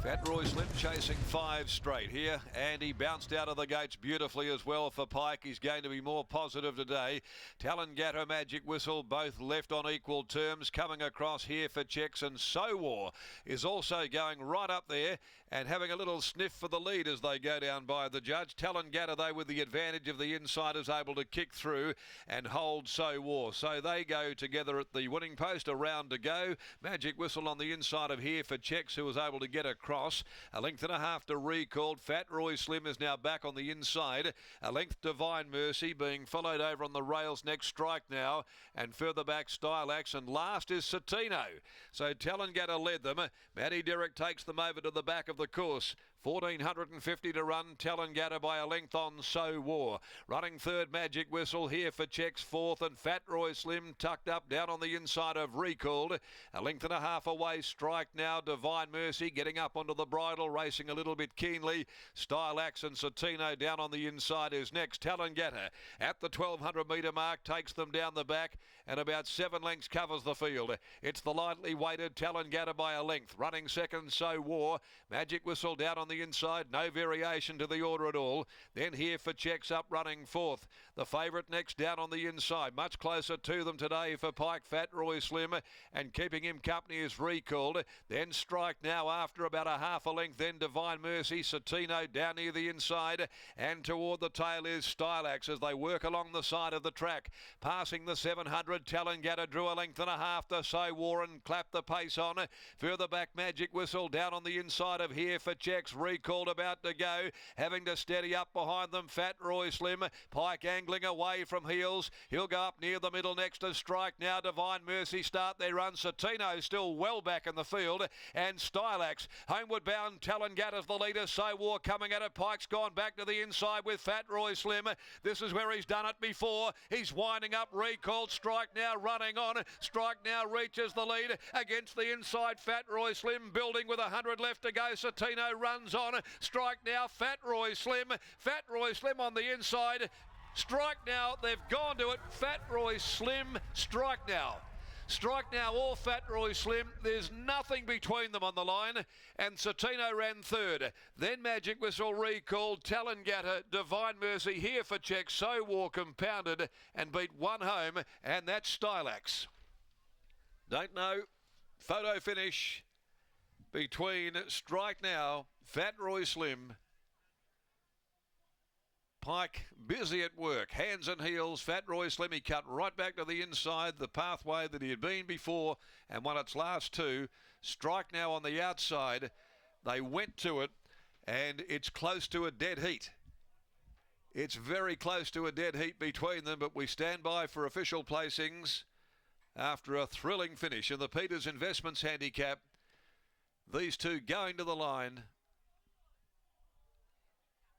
Fat Roy Slim chasing 5 straight here, and he bounced out of the gates beautifully as well for Pike. He's going to be more positive today. Talongatta, Magic Whistle, both left on equal terms. Coming across here for checks, and So War is also going right up there and having a little sniff for the lead as they go down by the judge. Talongatta, though, with the advantage of the inside, is able to kick through and hold So War. So they go together at the winning post. A round to go. Magic Whistle on the inside of here for checks, who was able to get across. A length and a half to Recalled. Fat Roy Slim is now back on the inside. A length Divine Mercy being followed over on the rails. Next Strike Now, and further back Stylax, and last is Satino. So Talongatta led them. Matty Derrick takes them over to the back of the course. 1450 to run. Talongatta by a length on So War. Running third, Magic Whistle here for checks fourth, and Fat Roy Slim tucked up down on the inside of Recalled. A length and a half away, Strike Now, Divine Mercy getting up onto the bridle, racing a little bit keenly. Stylax and Satino down on the inside is next. Talongatta at the 1200 metre mark takes them down the back, and about 7 lengths covers the field. It's the lightly weighted Talongatta by a length. Running second, So War. Magic Whistle down on the inside, no variation to the order at all. Then here for checks up running fourth. The favourite next down on the inside, much closer to them today for Pike, Fat Roy Slim, and keeping him company is Recalled. Then Strike Now after about a half a length, then Divine Mercy. Satino down near the inside, and toward the tail is Stylax as they work along the side of the track. Passing the 700, Talongatta drew a length and a half to So War and clapped the pace on. Further back, Magic Whistle down on the inside of here for checks. Recalled about to go, having to steady up behind them. Fat Roy Slim. Pike angling away from heels. He'll go up near the middle next to Strike Now. Divine Mercy start their run. Satino still well back in the field, and Stylax homeward bound. Talongatta's the leader. So War coming at it. Pike's gone back to the inside with Fat Roy Slim. This is where he's done it before. He's winding up. Recalled. Strike Now running on. Strike Now reaches the lead against the inside. Fat Roy Slim building with 100 left to go. Satino runs on. Strike Now. Fat Roy Slim. Fat Roy Slim on the inside. Strike Now. They've gone to it. Fat Roy Slim. Strike Now. Strike Now or Fat Roy Slim. There's nothing between them on the line. And Satino ran third. Then Magic Whistle, Recalled, Talongatta, Divine Mercy here for checks. So War compounded and beat one home, and that's Stylax. Don't know. Photo finish between Strike Now, Fat Roy Slim, Pike busy at work, hands and heels. Fat Roy Slim, he cut right back to the inside, the pathway that he had been before, and won its last two. Strike Now on the outside. They went to it, and it's close to a dead heat. It's very close to a dead heat between them, but we stand by for official placings after a thrilling finish in the Peters Investments Handicap. These two going to the line.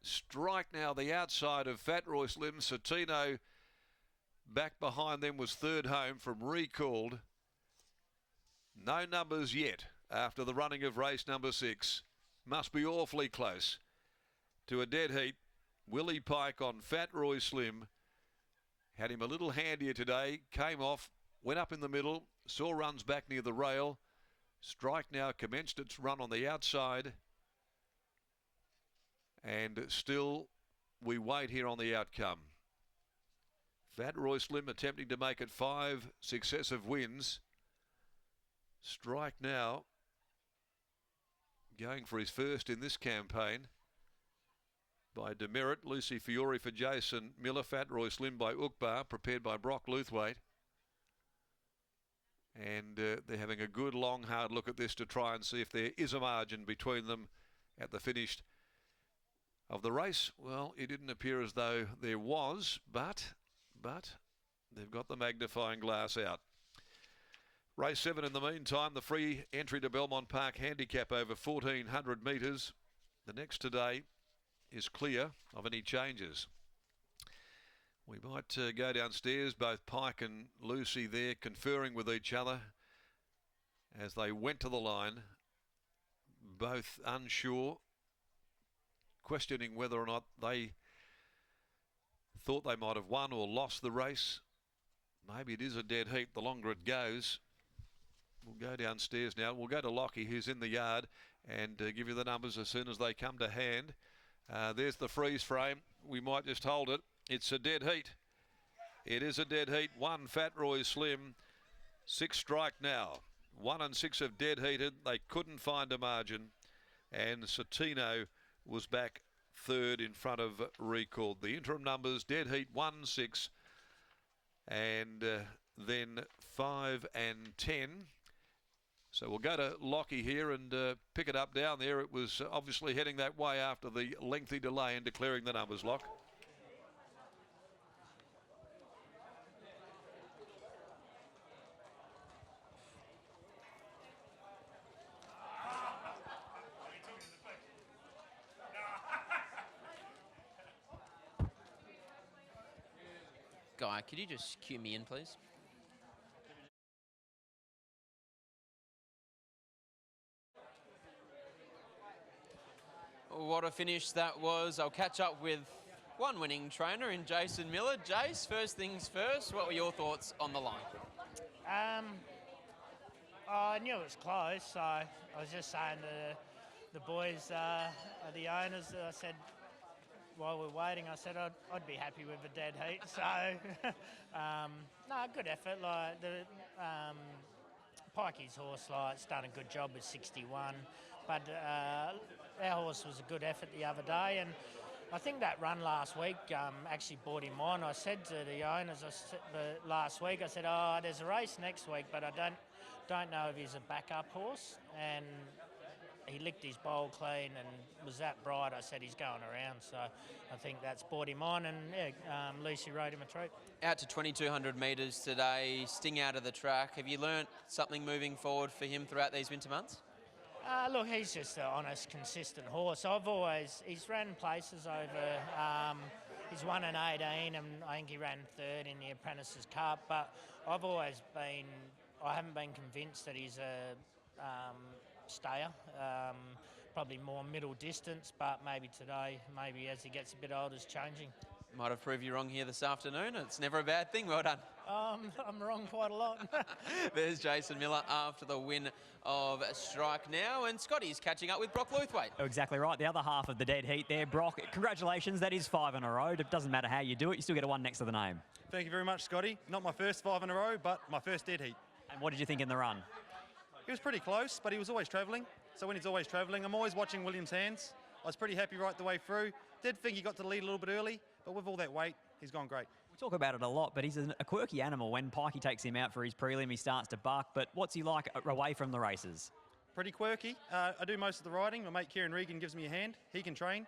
Strike Now the outside of Fat Roy Slim. Satino back behind them was third home from Recalled. No numbers yet after the running of race number 6. Must be awfully close to a dead heat. Willie Pike on Fat Roy Slim. Had him a little handier today. Came off, went up in the middle, saw runs back near the rail. Strike Now commenced its run on the outside. And still, we wait here on the outcome. Fat Roy Slim attempting to make it 5 successive wins. Strike Now going for his first in this campaign by Demerit. Lucy Fiore for Jason Miller. Fat Roy Slim by Ukbar, prepared by Brock Luthwaite. And they're having a good, long, hard look at this to try and see if there is a margin between them at the finish of the race. Well, it didn't appear as though there was, but they've got the magnifying glass out. Race 7 in the meantime, the free entry to Belmont Park handicap over 1400 metres. The next today is clear of any changes. We might go downstairs, both Pike and Lucy there conferring with each other as they went to the line, both unsure, questioning whether or not they thought they might have won or lost the race. Maybe it is a dead heat the longer it goes. We'll go downstairs now. We'll go to Lockie, who's in the yard, and give you the numbers as soon as they come to hand. There's the freeze frame. We might just hold it. It's a dead heat. It is a dead heat. 1 Fat Roy Slim, 6 Strike Now. 1 and 6 have dead heated. They couldn't find a margin, and Satino was back third in front of Record. The interim numbers: dead heat 1, 6, and then 5 and 10. So we'll go to Lockie here and pick it up down there. It was obviously heading that way after the lengthy delay in declaring the numbers, Lock. Guy, could you just cue me in, please? What a finish that was. I'll catch up with one winning trainer in Jason Miller. Jace, first things first, what were your thoughts on the line? I knew it was close, so I was just saying to the boys, the owners, I said, while we're waiting, I said I'd be happy with a dead heat. So, no, good effort. Like the Pikey's horse, it's done a good job with 61, but our horse was a good effort the other day, and I think that run last week actually brought him on. I said to the owners last week, I said, oh, there's a race next week, but I don't know if he's a backup horse, and he licked his bowl clean and was that bright. I said he's going around, so I think that's brought him on, and yeah, Lucy rode him a treat. Out to 2,200 metres today, Sting out of the track. Have you learnt something moving forward for him throughout these winter months? Look, he's just an honest, consistent horse. He's ran places over, he's won an 18, and I think he ran third in the Apprentices Cup, but I haven't been convinced that he's a stayer. Probably more middle distance, but maybe today, maybe as he gets a bit older, is changing. Might have proved you wrong here this afternoon. It's never a bad thing. Well done. I'm wrong quite a lot. There's Jason Miller after the win of Strike Now, and Scotty's catching up with Brock Luthwaite. Exactly right. The other half of the dead heat there, Brock. Congratulations. That is 5 in a row. It doesn't matter how you do it. You still get a 1 next to the name. Thank you very much, Scotty. Not my first 5 in a row, but my first dead heat. And what did you think in the run? He was pretty close, but he was always travelling. So when he's always travelling, I'm always watching William's hands. I was pretty happy right the way through. Did think he got to the lead a little bit early, but with all that weight, he's gone great. We talk about it a lot, but he's a quirky animal. When Pikey takes him out for his prelim, he starts to buck. But what's he like away from the races? Pretty quirky. I do most of the riding. My mate Kieran Regan gives me a hand. He can train.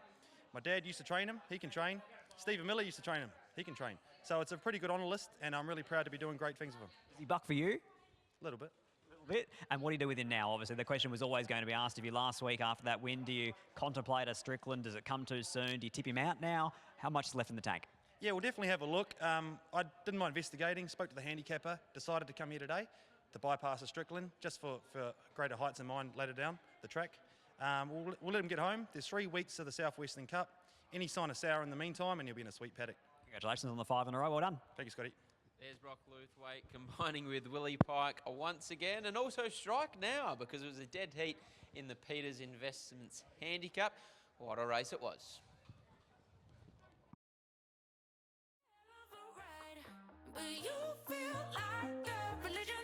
My dad used to train him. He can train. Stephen Miller used to train him. He can train. So it's a pretty good honour list, and I'm really proud to be doing great things with him. Does he buck for you? A little bit. Bit. And what do you do with him now? Obviously, the question was always going to be asked of you last week after that win. Do you contemplate a Strickland? Does it come too soon? Do you tip him out now? How much is left in the tank? Yeah, we'll definitely have a look. I did my investigating, spoke to the handicapper, decided to come here today to bypass a Strickland just for greater heights in mind later down the track. We'll let him get home. There's 3 weeks of the Southwestern Cup. Any sign of sour in the meantime, and he'll be in a sweet paddock. Congratulations on the 5 in a row. Well done. Thank you, Scotty. There's Brock Luthwaite combining with Willie Pike once again, and also Strike Now, because it was a dead heat in the Peters Investments Handicap. What a race it was. But you feel like a religion.